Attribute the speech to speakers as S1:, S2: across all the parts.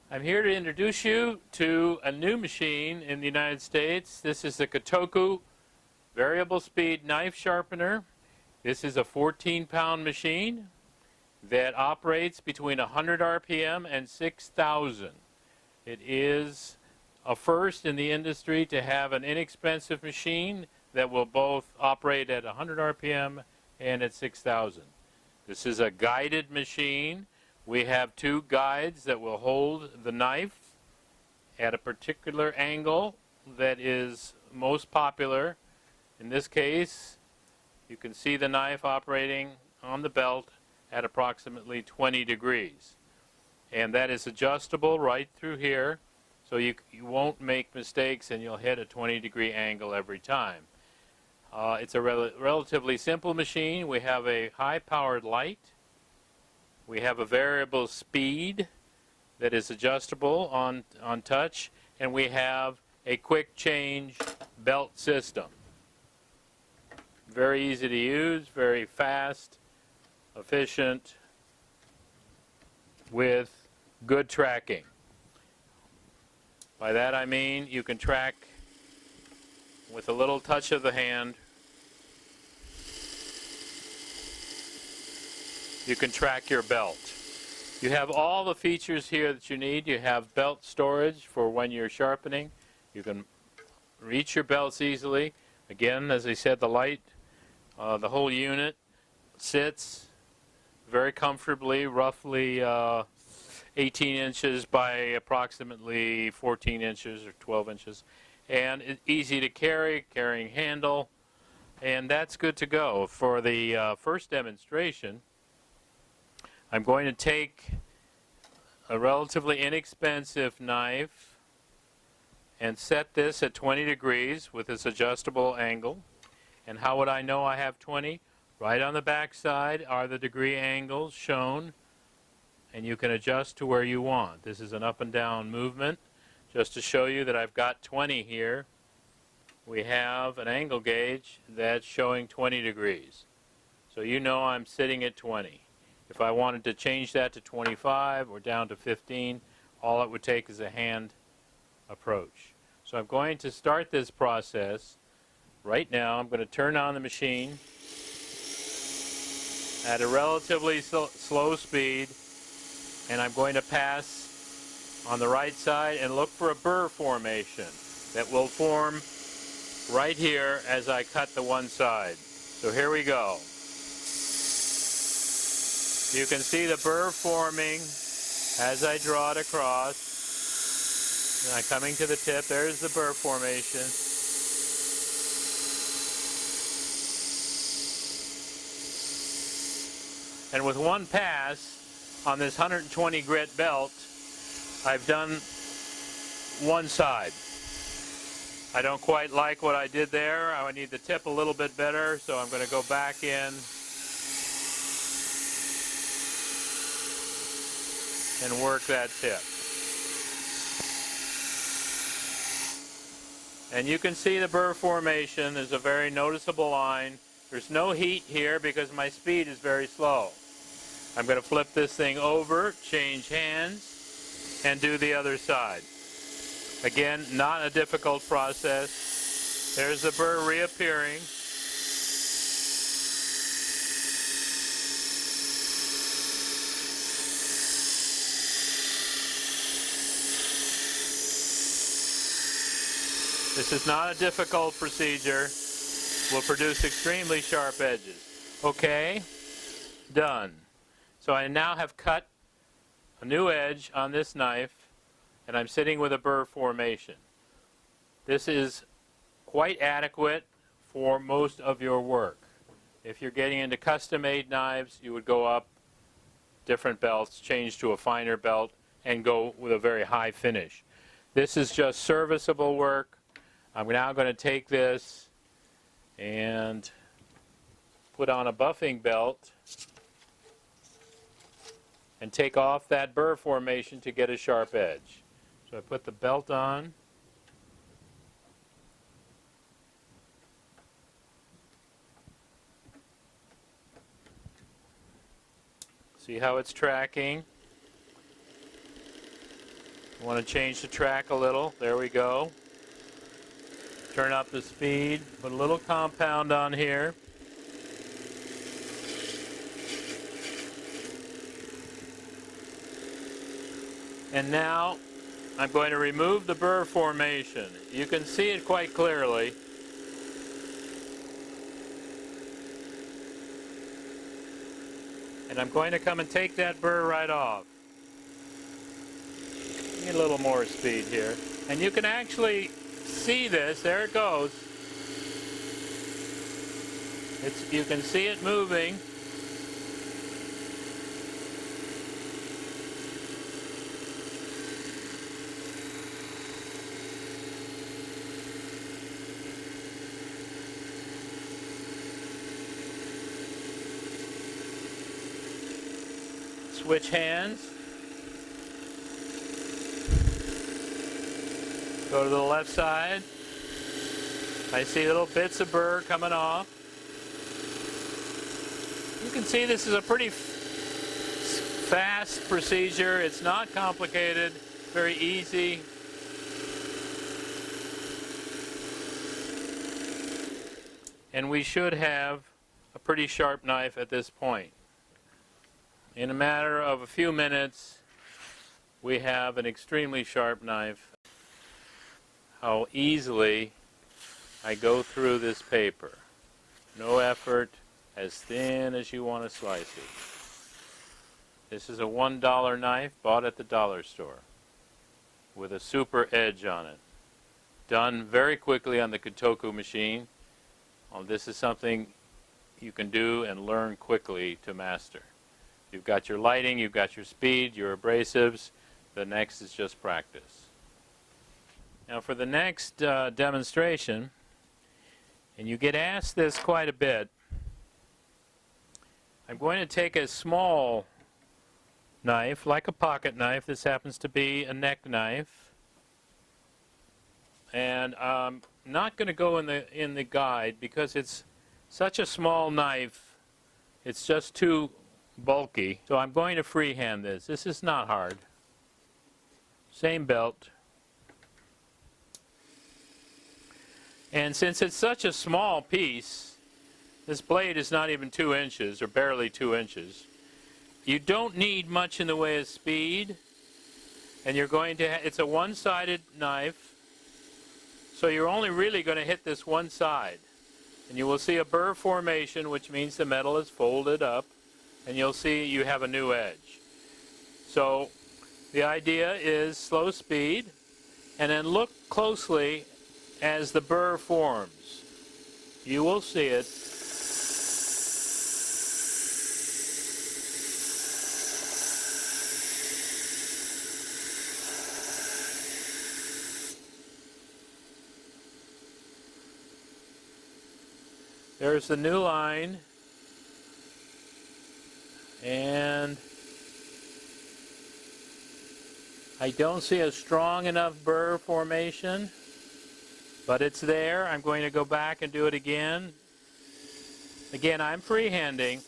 S1: I'm here to introduce you to a new machine in the United States. This is the Katoku variable speed knife sharpener. This is a 14-pound machine that operates between 100 RPM and 6,000. It is a first in the industry to have an inexpensive machine that will both operate at 100 RPM and at 6,000. This is a guided machine. We have two guides that will hold the knife at a particular angle that is most popular. In this case, you can see the knife operating on the belt at approximately 20 degrees. And that is adjustable right through here, so you won't make mistakes and you'll hit a 20-degree angle every time. It's a relatively simple machine. We have a high-powered light. We have a variable speed that is adjustable on touch, and we have a quick change belt system. Very easy to use, very fast, efficient, with good tracking. By that I mean you can track with a little touch of the hand. You can track your belt. You have all the features here that you need. You have belt storage for when you're sharpening. You can reach your belts easily. Again, as I said, the light, the whole unit sits very comfortably, roughly 18 inches by approximately 14 inches or 12 inches. And it's easy to carry, carrying handle, and that's good to go. For the first demonstration, I'm going to take a relatively inexpensive knife and set this at 20 degrees with this adjustable angle. And how would I know I have 20? Right on the back side are the degree angles shown, and you can adjust to where you want. This is an up and down movement. Just to show you that I've got 20 here, we have an angle gauge that's showing 20 degrees. So you know I'm sitting at 20. If I wanted to change that to 25 or down to 15, all it would take is a hand approach. So I'm going to start this process right now. I'm going to turn on the machine at a relatively slow speed, and I'm going to pass on the right side and look for a burr formation that will form right here as I cut the one side. So here we go. You can see the burr forming as I draw it across. And I'm coming to the tip. There's the burr formation. And with one pass on this 120 grit belt, I've done one side. I don't quite like what I did there. I would need the tip a little bit better, so I'm going to go back in and work that tip. And you can see the burr formation. There's a very noticeable line. There's no heat here because my speed is very slow. I'm going to flip this thing over, change hands, and do the other side. Again, not a difficult process. There's the burr reappearing. This is not a difficult procedure. Will produce extremely sharp edges. Okay, done. So I now have cut a new edge on this knife, and I'm sitting with a burr formation. This is quite adequate for most of your work. If you're getting into custom-made knives, you would go up different belts, change to a finer belt, and go with a very high finish. This is just serviceable work. I'm now going to take this and put on a buffing belt and take off that burr formation to get a sharp edge. So I put the belt on. See how it's tracking? I want to change the track a little. There we go. Turn up the speed. Put a little compound on here. And now I'm going to remove the burr formation. You can see it quite clearly. And I'm going to come and take that burr right off. Get a little more speed here. And you can actually see this. There it goes. You can see it moving. Switch hands. Go to the left side. I see little bits of burr coming off. You can see this is a pretty fast procedure. It's not complicated, very easy. And we should have a pretty sharp knife at this point. In a matter of a few minutes, we have an extremely sharp knife. How easily I go through this paper. No effort, as thin as you want to slice it. This is a $1 knife bought at the dollar store with a super edge on it. Done very quickly on the Katoku machine. This is something you can do and learn quickly to master. You've got your lighting, you've got your speed, your abrasives. The next is just practice. Now for the next demonstration, and you get asked this quite a bit, I'm going to take a small knife, like a pocket knife. This happens to be a neck knife. And I'm not going to go in the guide because it's such a small knife. It's just too bulky. So I'm going to freehand this. This is not hard. Same belt. And since it's such a small piece, this blade is not even 2 inches, or barely 2 inches. You don't need much in the way of speed. And you're going to, it's a one-sided knife. So you're only really going to hit this one side. And you will see a burr formation, which means the metal is folded up. And you'll see you have a new edge. So the idea is slow speed, and then look closely as the burr forms. You will see it. There's the new line. And I don't see a strong enough burr formation, but it's there. I'm going to go back and do it again. Again, I'm freehanding.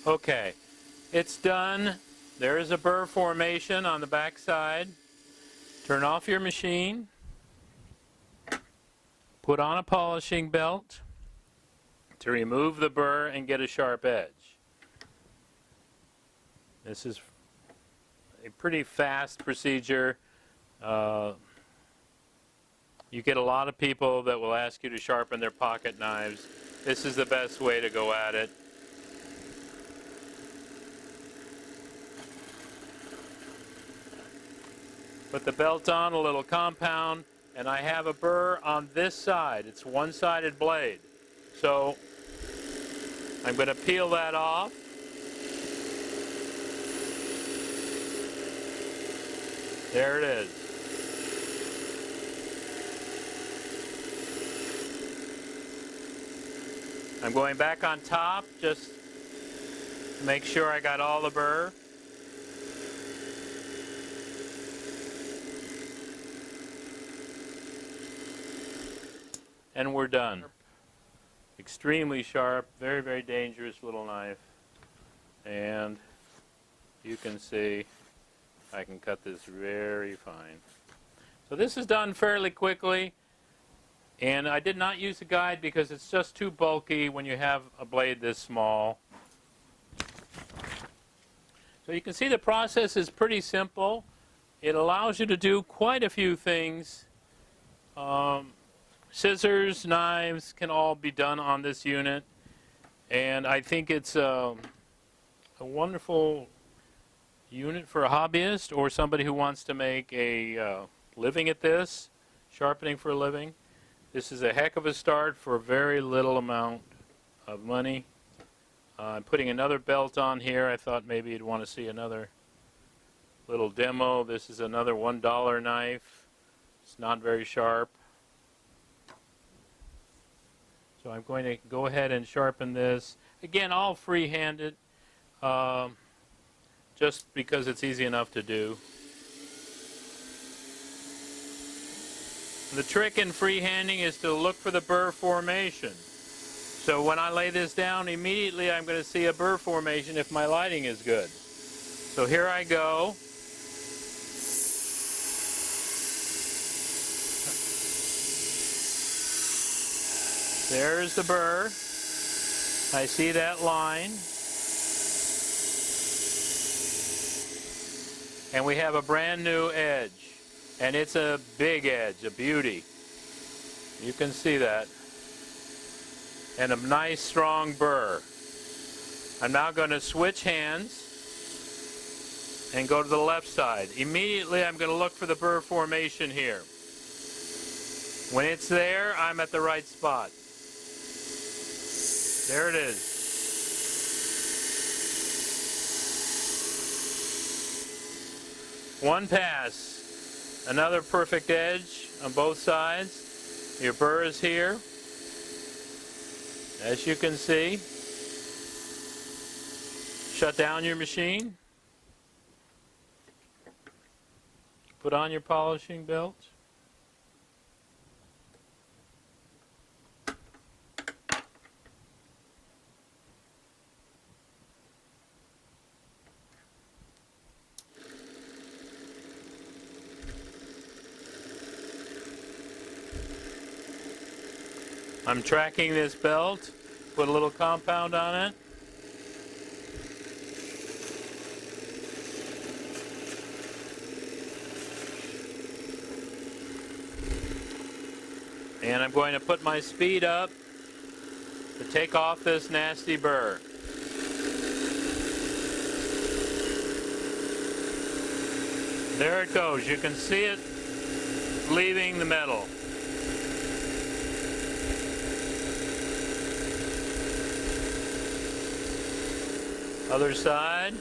S1: Okay, it's done. There is a burr formation on the back side. Turn off your machine. Put on a polishing belt to remove the burr and get a sharp edge. This is a pretty fast procedure. You get a lot of people that will ask you to sharpen their pocket knives. This is the best way to go at it. Put the belt on, a little compound, and I have a burr on this side. It's one-sided blade. So I'm going to peel that off. There it is. I'm going back on top just to make sure I got all the burr. and we're done. Extremely sharp, very, very dangerous little knife. And you can see I can cut this very fine. So this is done fairly quickly, and I did not use a guide because it's just too bulky when you have a blade this small. So you can see the process is pretty simple. It allows you to do quite a few things. Scissors, knives can all be done on this unit, and I think it's a wonderful unit for a hobbyist or somebody who wants to make a living at this, sharpening for a living. This is a heck of a start for a very little amount of money. I'm putting another belt on here. I thought maybe you'd want to see another little demo. This is another $1 knife. It's not very sharp. So I'm going to go ahead and sharpen this. Again, all free-handed, just because it's easy enough to do. The trick in freehanding is to look for the burr formation. So when I lay this down, immediately I'm going to see a burr formation if my lighting is good. So here I go. There's the burr. I see that line. And we have a brand new edge. And it's a big edge, a beauty. You can see that. And a nice strong burr. I'm now going to switch hands and go to the left side. Immediately I'm going to look for the burr formation here. When it's there, I'm at the right spot. There it is. One pass. Another perfect edge on both sides. Your burr is here. As you can see. Shut down your machine. Put on your polishing belt. I'm tracking this belt, put a little compound on it. And I'm going to put my speed up to take off this nasty burr. There it goes. You can see it leaving the metal. Other side.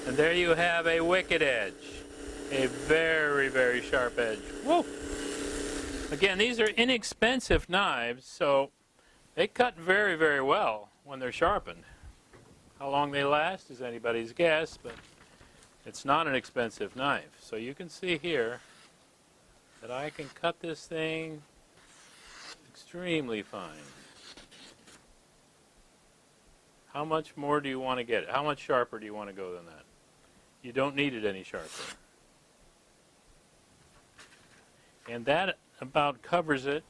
S1: And there you have a wicked edge. A very, very sharp edge. Whoa! Again, these are inexpensive knives, so they cut very, very well when they're sharpened. How long they last is anybody's guess, but it's not an expensive knife. So you can see here that I can cut this thing extremely fine. How much more do you want to get it? How much sharper do you want to go than that? You don't need it any sharper. And that about covers it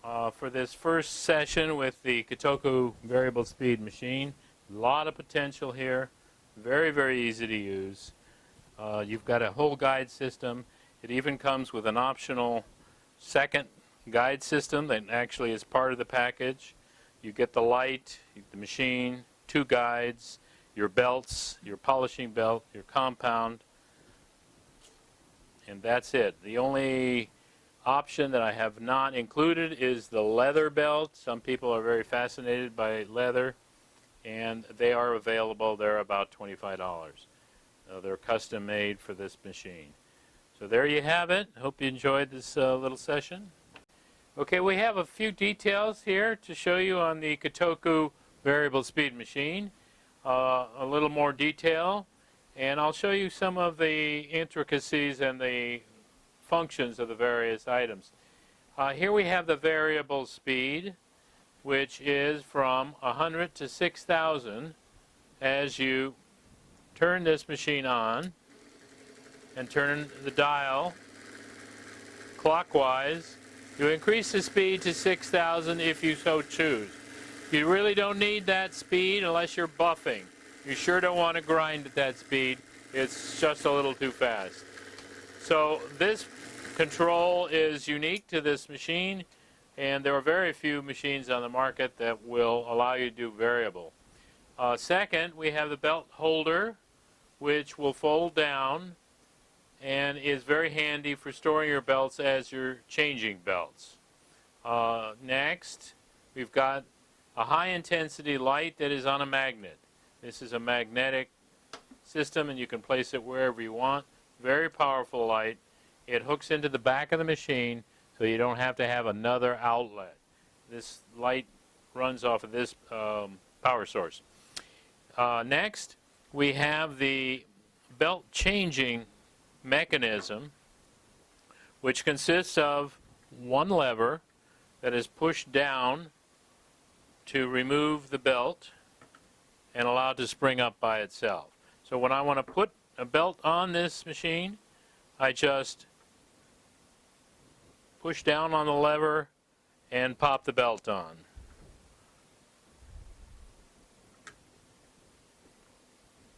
S1: for this first session with the Katoku variable speed machine. A lot of potential here. Very, very easy to use. You've got a whole guide system. It even comes with an optional second guide system that actually is part of the package. You get the light, the machine, 2 guides, your belts, your polishing belt, your compound, and that's it. The only option that I have not included is the leather belt. Some people are very fascinated by leather, and they are available. They're about $25. They're custom made for this machine. So there you have it. Hope you enjoyed this little session. Okay, we have a few details here to show you on the Katoku variable speed machine. a little more detail, and I'll show you some of the intricacies and the functions of the various items. Here we have the variable speed, which is from 100 to 6,000 as you turn this machine on and turn the dial clockwise. You increase the speed to 6,000 if you so choose. You really don't need that speed unless you're buffing. You sure don't want to grind at that speed. It's just a little too fast. So this control is unique to this machine, and there are very few machines on the market that will allow you to do variable. Second, we have the belt holder, which will fold down and is very handy for storing your belts as you're changing belts. Next, we've got a high-intensity light that is on a magnet. This is a magnetic system, and you can place it wherever you want. Very powerful light. It hooks into the back of the machine, so you don't have to have another outlet. This light runs off of this power source. Next, we have the belt changing mechanism, which consists of one lever that is pushed down to remove the belt and allow it to spring up by itself. So when I want to put a belt on this machine, I just push down on the lever and pop the belt on.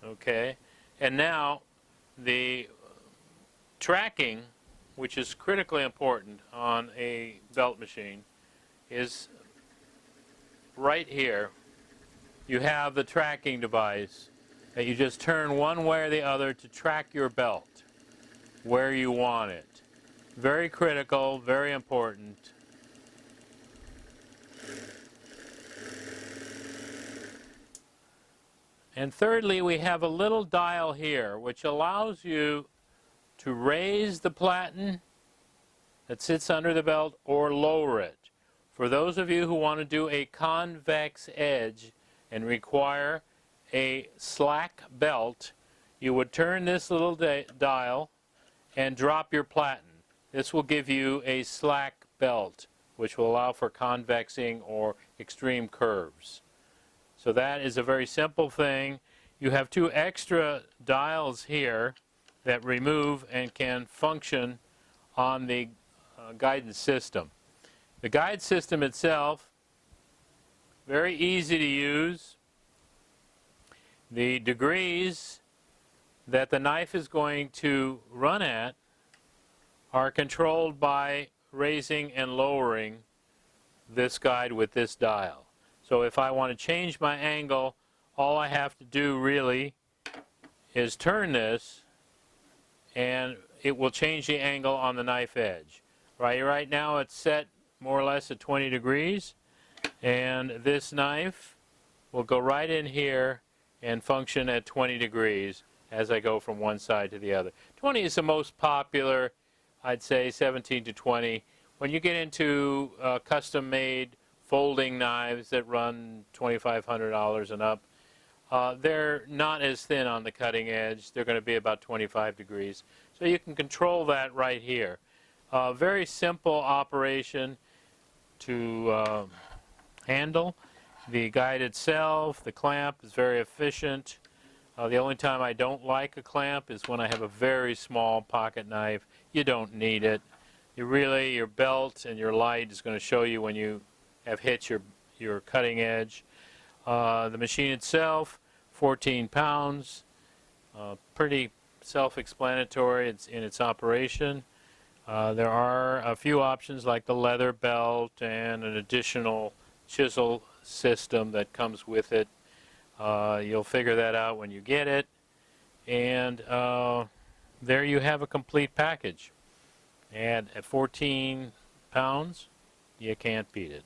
S1: Okay, and now the tracking, which is critically important on a belt machine, is right here. You have the tracking device that you just turn one way or the other to track your belt where you want it. Very critical, very important. And thirdly, we have a little dial here which allows you to raise the platen that sits under the belt or lower it. For those of you who want to do a convex edge and require a slack belt, you would turn this little dial and drop your platen. This will give you a slack belt, which will allow for convexing or extreme curves. So that is a very simple thing. You have two extra dials here that remove and can function on the guidance system. The guide system itself, very easy to use. The degrees that the knife is going to run at are controlled by raising and lowering this guide with this dial. So if I want to change my angle, all I have to do really is turn this and it will change the angle on the knife edge. Right now it's set more or less at 20 degrees, and this knife will go right in here and function at 20 degrees as I go from one side to the other. 20 is the most popular, I'd say 17 to 20. When you get into custom-made folding knives that run $2,500 and up, they're not as thin on the cutting edge. They're going to be about 25 degrees. So you can control that right here. Very simple operation to handle. The guide itself, the clamp is very efficient. The only time I don't like a clamp is when I have a very small pocket knife. You don't need it. Your belt and your light is going to show you when you have hit your cutting edge. The machine itself, 14 pounds, pretty self-explanatory in its operation. There are a few options like the leather belt and an additional chisel system that comes with it. You'll figure that out when you get it. And there you have a complete package. And at 14 pounds, you can't beat it.